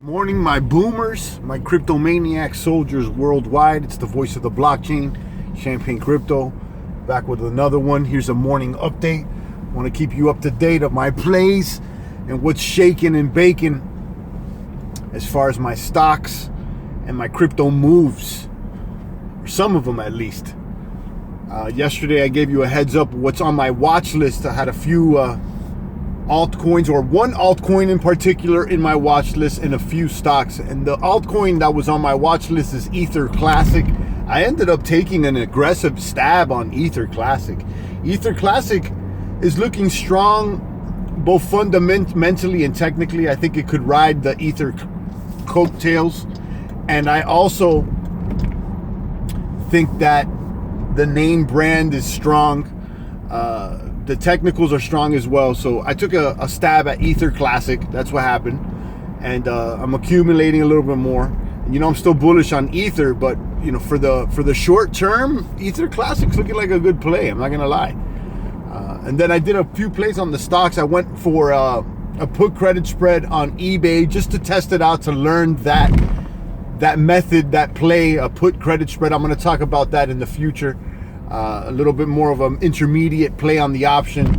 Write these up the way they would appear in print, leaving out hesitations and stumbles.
Morning, my boomers, my cryptomaniac soldiers worldwide. It's the voice of the blockchain, Champagne Crypto, back with another one. Here's a morning update. I want to keep you up to date of my plays and what's shaking and baking as far as my stocks and my crypto moves, or some of them at least. Yesterday I gave you a heads up what's on my watch list. I had a few altcoins, or one altcoin in particular in my watch list, and a few stocks. And the altcoin that was on my watch list is Ether Classic. I ended up taking an aggressive stab on Ether Classic. Ether Classic is looking strong both fundamentally and technically. I think it could ride the Ether coattails, and I also think that the name brand is strong. The technicals are strong as well. So I took a stab at Ether Classic. That's what happened. And I'm accumulating a little bit more. And, I'm still bullish on Ether, but for the short term, Ether Classic's looking like a good play. I'm not gonna lie. And then I did a few plays on the stocks. I went for a put credit spread on eBay just to test it out, to learn that method, that play, a put credit spread. I'm gonna talk about that in the future. A little bit more of an intermediate play on the option.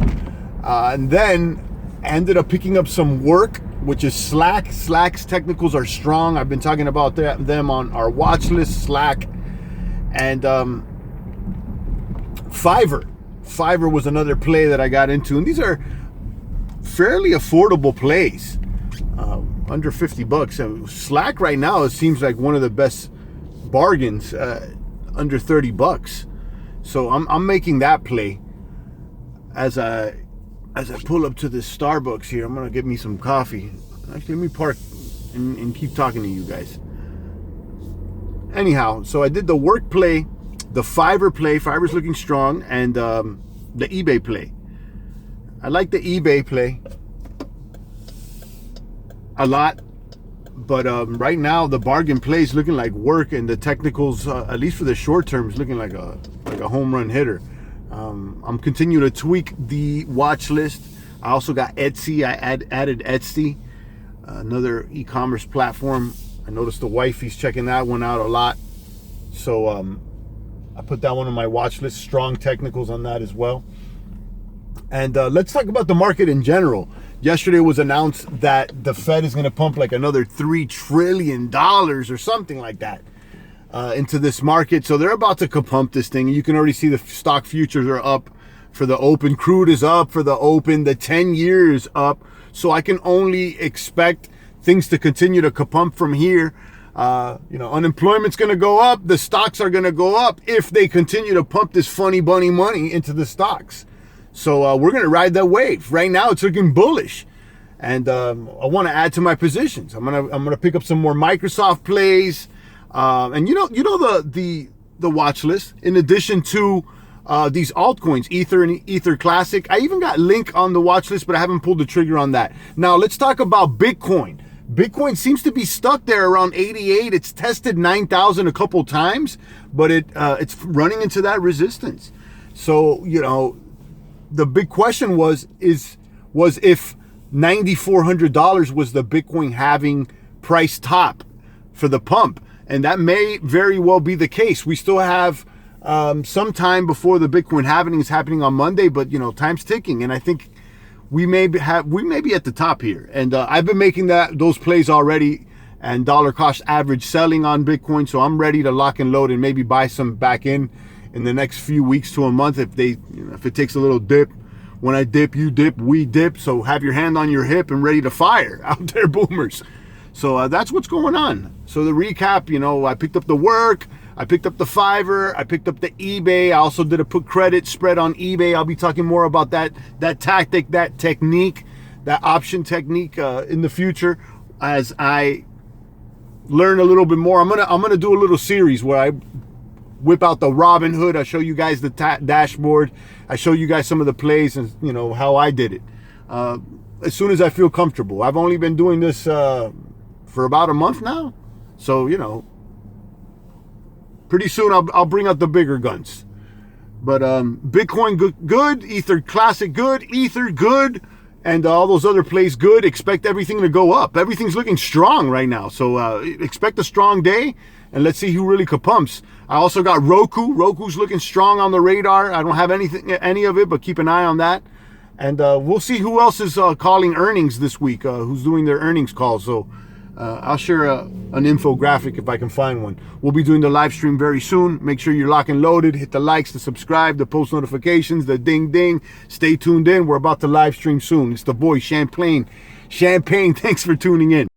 And then I ended up picking up some work, which is Slack. Slack's technicals are strong. I've been talking about them on our watch list, Slack. And Fiverr. Fiverr was another play that I got into. And these are fairly affordable plays. Under 50 bucks. Slack right now, it seems like one of the best bargains, under 30 bucks. So I'm making that play as I pull up to this Starbucks here. I'm gonna get me some coffee. Actually, let me park and keep talking to you guys. Anyhow, so I did the work play, the Fiverr play. Fiverr's looking strong, and the eBay play. I like the eBay play a lot. But right now, the bargain play is looking like work, and the technicals, at least for the short term, is looking like a home run hitter. I'm continuing to tweak the watch list. I also got Etsy. I added Etsy, another e-commerce platform. I noticed the wifey's checking that one out a lot. So I put that one on my watch list. Strong technicals on that as well. And let's talk about the market in general. Yesterday was announced that the Fed is going to pump like another $3 trillion or something like that into this market. So they're about to pump this thing. You can already see the stock futures are up for the open. Crude is up for the open. The 10 years up. So I can only expect things to continue to pump from here. Unemployment's going to go up. The stocks are going to go up if they continue to pump this funny bunny money into the stocks. So we're going to ride that wave. Right now, it's looking bullish, and I want to add to my positions. I'm gonna pick up some more Microsoft plays, and the watch list. In addition to these altcoins, Ether and Ether Classic, I even got Link on the watch list, but I haven't pulled the trigger on that. Now let's talk about Bitcoin. Bitcoin seems to be stuck there around 88. It's tested 9,000 a couple times, but it's running into that resistance. So the big question was if $9,400 was the Bitcoin halving price top for the pump, and that may very well be the case. We still have some time before the Bitcoin halving is happening on Monday, but time's ticking, and I think we may be at the top here. And I've been making those plays already, and dollar cost average selling on Bitcoin, so I'm ready to lock and load and maybe buy some back in the next few weeks to a month if it takes a little dip. When I dip, you dip, we dip. So have your hand on your hip and ready to fire out there, boomers. So that's what's going on. So the recap, I picked up the work, I picked up the Fiverr, I picked up the eBay. I also did a put credit spread on eBay. I'll be talking more about that tactic, that technique, that option technique in the future as I learn a little bit more. I'm gonna do a little series where I whip out the Robin Hood. I show you guys the dashboard. I show you guys some of the plays and how I did it. As soon as I feel comfortable. I've only been doing this for about a month now, so pretty soon I'll bring out the bigger guns. But Bitcoin good, Ether Classic good, Ether good, and all those other plays good. Expect everything to go up. Everything's looking strong right now. So expect a strong day, and let's see who really kapumps. I also got Roku. Roku's looking strong on the radar. I don't have any of it, but keep an eye on that. And we'll see who else is calling earnings this week, who's doing their earnings calls. So I'll share an infographic if I can find one. We'll be doing the live stream very soon. Make sure you're locked and loaded. Hit the likes, the subscribe, the post notifications, the ding ding. Stay tuned in. We're about to live stream soon. It's the boy Champagne. Thanks for tuning in.